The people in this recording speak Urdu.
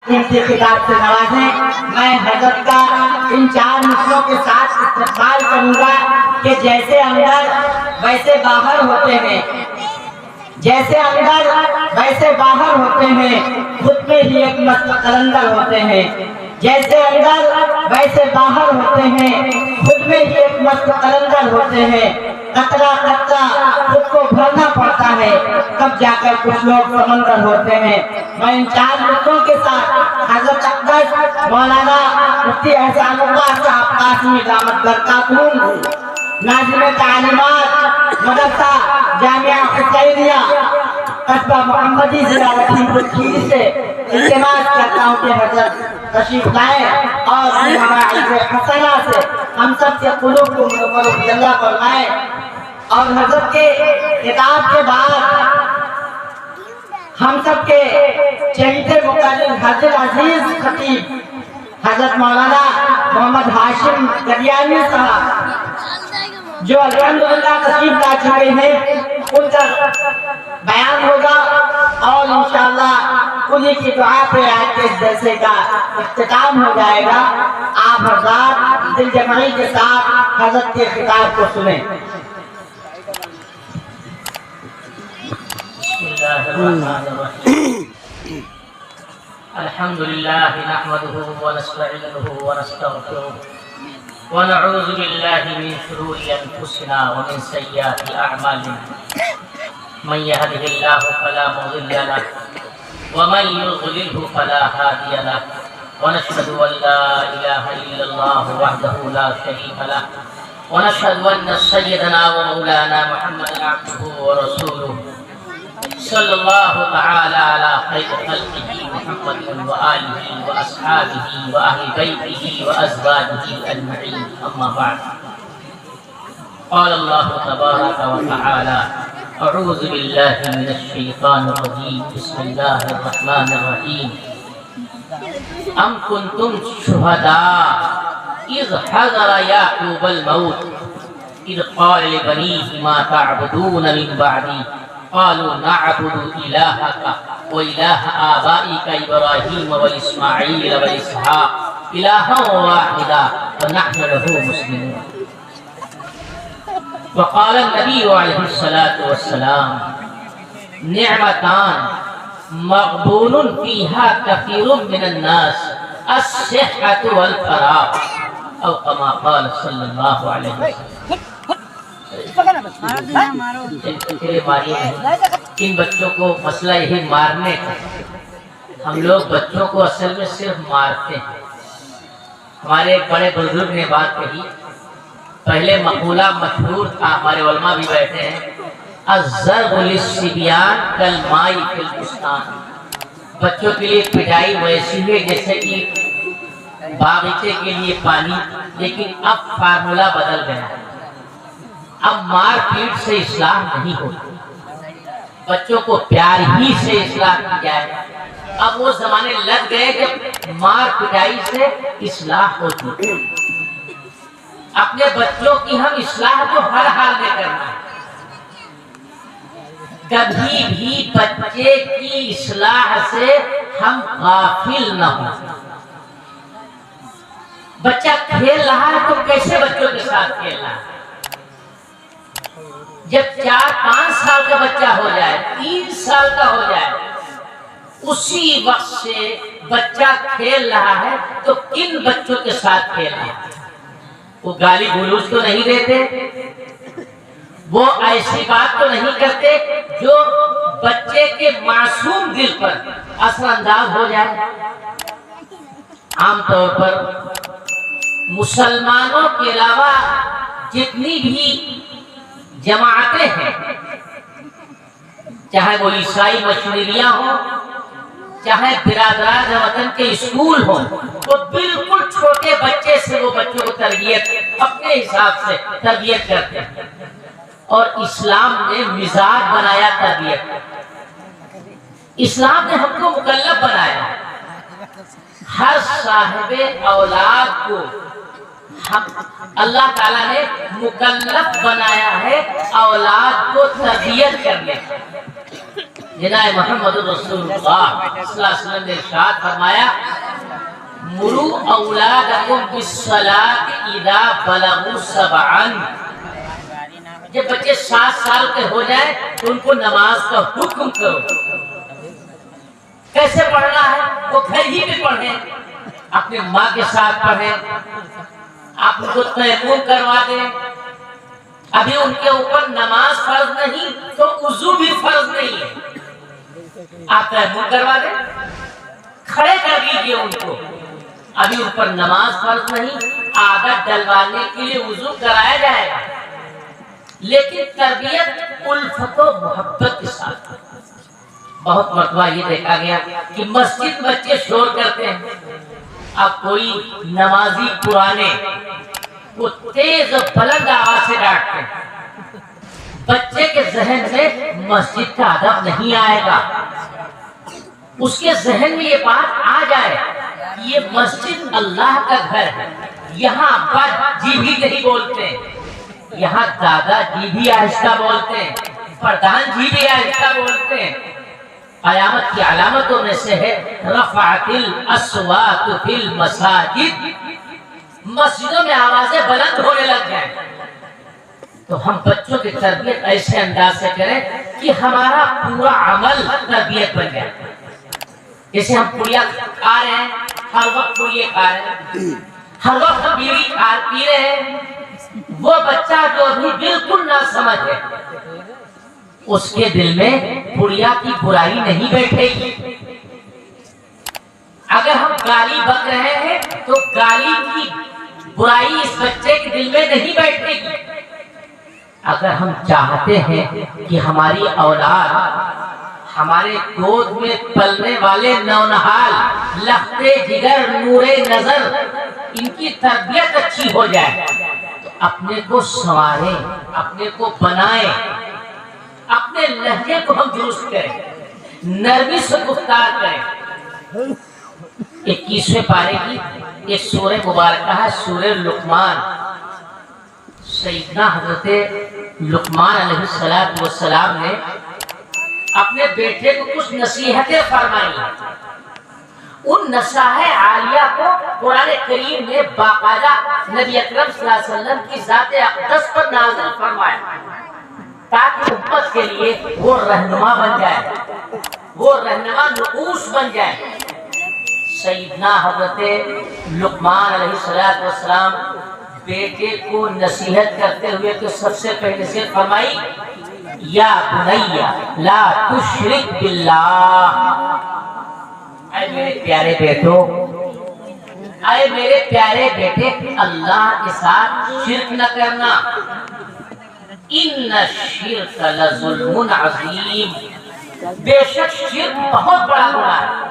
قیمتی کتاب سے نوازیں۔ میں حضرت کا ان 4 مصروں کے ساتھ استقبال کروں گا کہ جیسے اندر ویسے باہر ہوتے ہیں، جیسے اندر ویسے باہر ہوتے ہیں، خود میں ہی ایک مست قلندر ہوتے ہیں۔ جیسے اندر ویسے باہر ہوتے ہیں، خود میں ہی ایک مست قلندر ہوتے ہیں۔ قطرہ قطرہ خود کو بھرنا پڑتا ہے، تب جا کر کچھ لوگ سمندر ہوتے ہیں۔ میں ان 4 مصروں کے ساتھ حضرت اقدس مولانا مفتی احسان اللہ صاحب قاسمی دامت برکاتہم، ناظم تعلیمات مدرسہ جامعہ حسینیہ قصبہ محمدی ضلع لکھیم پور کھیری سے التماس کرتا ہوں کہ حضرت تشریف لائیں اور مواعظ حسنہ سے ہم سب کے قلوب کو منور جلوہ فرمائیں۔ اور حضرت کے خطاب کے بعد ہم سب کے چہیتے مقرر حضرت عزیز خطیب حضرت مولانا محمد ہاشم قدیانی صاحب جو الحمدللہ تشریف لا چکے ہیں، ان کا بیان ہوگا اور انشاءاللہ انہی کی دعا پہ آج کے جلسے کا اختتام ہو جائے گا۔ آپ حضرات دل جمعی کے ساتھ حضرت کے خطاب کو سنیں۔ بسم اللہ الرحمن الرحیم۔ الحمد للہ نحمده ونستعینه ونستغفره ونعوذ باللہ من شرور انفسنا ومن سیئات اعمالنا، من يهده الله فلا مضل له ومن يضلله فلا هادي له، ونشهد ان لا اله الا الله وحده لا شريك له، ونشهد ان سيدنا ومولانا محمدا عبده ورسوله صلی اللہ تعالی علی خیر خلقہ محمد وآلہ واصحابہ واہل بیتہ وازواجہ اجمعین، اما بعد۔ قال اللہ تبارک وتعالی اعوذ باللہ من الشیطان الرجیم، بسم اللہ الرحمن الرحیم۔ ام کنتم شہداء اذ حضر یعقوب الموت اذ قال لبنیہ ما تعبدون من بعدی قالوا نعبد إلهك وإله آبائك إبراهيم وإسماعيل وإسحاق إلها واحدا ونحن له مسلمون۔ وقال النبي عليه الصلاة والسلام نعمتان مغبون فيها كثير من الناس الصحة والفراغ، أو كما قال صلى الله عليه وسلم۔ ان بچوں کو مسئلہ یہی مارنے کا، ہم لوگ بچوں کو اصل میں صرف مارتے ہیں۔ ہمارے ایک بڑے بزرگ نے بات کہی، پہلے مقولہ مشہور تھا، ہمارے علماء بھی بیٹھے ہیں، الضرب للصبیان کالماء فی البستان۔ بچوں کے لیے پٹائی ویسی ہے جیسے کہ باغیچے کے لیے پانی، لیکن اب فارمولہ بدل گیا ہے۔ اب مار پیٹ سے اصلاح نہیں ہوتی، بچوں کو پیار ہی سے اصلاح کی جائے۔ اب وہ زمانے لگ گئے جب مار پٹائی سے اصلاح ہوتی۔ اپنے بچوں کی ہم اصلاح تو ہر حال میں کرنا ہے، کبھی بھی بچے کی اصلاح سے ہم غافل نہ ہوں۔ بچہ کھیل رہا ہے تو کیسے بچوں کے ساتھ کھیلنا ہے؟ جب 4-5 سال کا بچہ ہو جائے، 3 سال کا ہو جائے، اسی وقت سے بچہ کھیل رہا ہے تو کن بچوں کے ساتھ کھیل رہا ہے؟ وہ گالی گلوچ تو نہیں دیتے، وہ ایسی بات تو نہیں کرتے جو بچے کے معصوم دل پر اثر انداز ہو جائے۔ عام طور پر مسلمانوں کے علاوہ جتنی بھی جماعتیں ہیں، چاہے وہ عیسائی مشنریاں ہوں، چاہے برادران وطن کے اسکول ہوں، وہ بالکل چھوٹے بچے سے وہ بچوں کو تربیت اپنے حساب سے تربیت کرتے ہیں، اور اسلام نے مزاج بنایا تربیت۔ اسلام نے ہم کو مکلف بنایا، ہر صاحب اولاد کو اللہ تعالیٰ نے مکلف بنایا ہے اولاد کو تربیت کرنے۔ جناب محمد رسول اللہ صلی اللہ علیہ وسلم نے ارشاد فرمایا مرو اولادکم بالصلاۃ اذا بلغوا سبعا، جب بچے 7 سال کے ہو جائے تو ان کو نماز کا حکم کرو۔ کیسے پڑھنا ہے؟ وہ گھر ہی میں پڑھیں، اپنے ماں کے ساتھ پڑھیں، آپ ان کو تیمم کروا دیں۔ ابھی ان کے اوپر نماز فرض نہیں تو وضو بھی فرض نہیں ہے، آپ تیمم کروا دیں، کھڑے کر دیجیے ان کو۔ ابھی ان پر نماز فرض نہیں، عادت ڈلوانے کے لیے وضو کرایا جائے گا، لیکن تربیت الفت و محبت کے ساتھ۔ بہت مرتبہ یہ دیکھا گیا کہ مسجد بچے شور کرتے ہیں، اب کوئی نمازی پرانے وہ تیز و بلند آواز سے ڈانٹتے ہیں، بچے کے ذہن میں مسجد کا ادب نہیں آئے گا، اس کے ذہن میں یہ بات آ جائے یہ مسجد اللہ کا گھر ہے، یہاں ابا جی بھی نہیں بولتے، یہاں دادا جی بھی آہستہ بولتے ہیں، پردھان جی بھی آہستہ بولتے ہیں۔ قیامت کی علامتوں میں سے ہے رفعت الاصوات فی المساجد، مسجدوں میں آوازیں بلند ہونے لگ جائیں۔ تو ہم بچوں کی تربیت ایسے انداز سے کریں کہ ہمارا پورا عمل تربیت بن جائے۔ جیسے ہم پڑیا کھا رہے ہیں، ہر وقت پڑیے کھا رہے ہیں، ہر وقت ہم بیڑی پی رہے ہیں، وہ بچہ جو بھی بالکل نہ سمجھ ہے اس کے دل میں پڑیا کی برائی نہیں بیٹھے گی۔ اگر ہم گالی بک رہے ہیں تو گالی کی برائی اس بچے کے دل میں نہیں بیٹھے گی۔ اگر ہم چاہتے ہیں کہ ہماری اولاد، ہمارے گود میں پلنے والے نونہال لختے جگر نورے نظر ان کی تربیت اچھی ہو جائے تو اپنے کو سنواریں، اپنے کو بنائیں، اپنے لہجے کو ہم درست کریں، نرمی سے گفتار کریں۔ 21ویں پارے کی ایک سورہ مبارکہ ہے سورہ لقمان۔ سیدنا حضرت لقمان علیہ السلام نے اپنے بیٹے کو کچھ نصیحتیں فرمائی، ان نصائح عالیہ کو قرآن کریم نے باقاعدہ نبی اکرم صلی اللہ علیہ وسلم کی ذات اقدس پر نازل فرمایا تاکہ امت کے لیے وہ رہنما بن جائے، وہ رہنما نقوش بن جائے۔ سیدنا حضرت لقمان علیہ السلام بیٹے کو نصیحت کرتے ہوئے تو سب سے پہلے سے فرمائی یا بنی لا تشرک باللہ، اے میرے پیارے بیٹو، اے میرے پیارے بیٹے، اللہ کے ساتھ شرک نہ کرنا، ان الشرک لظلم عظیم، بے شک شرک بہت بڑا گناہ ہے۔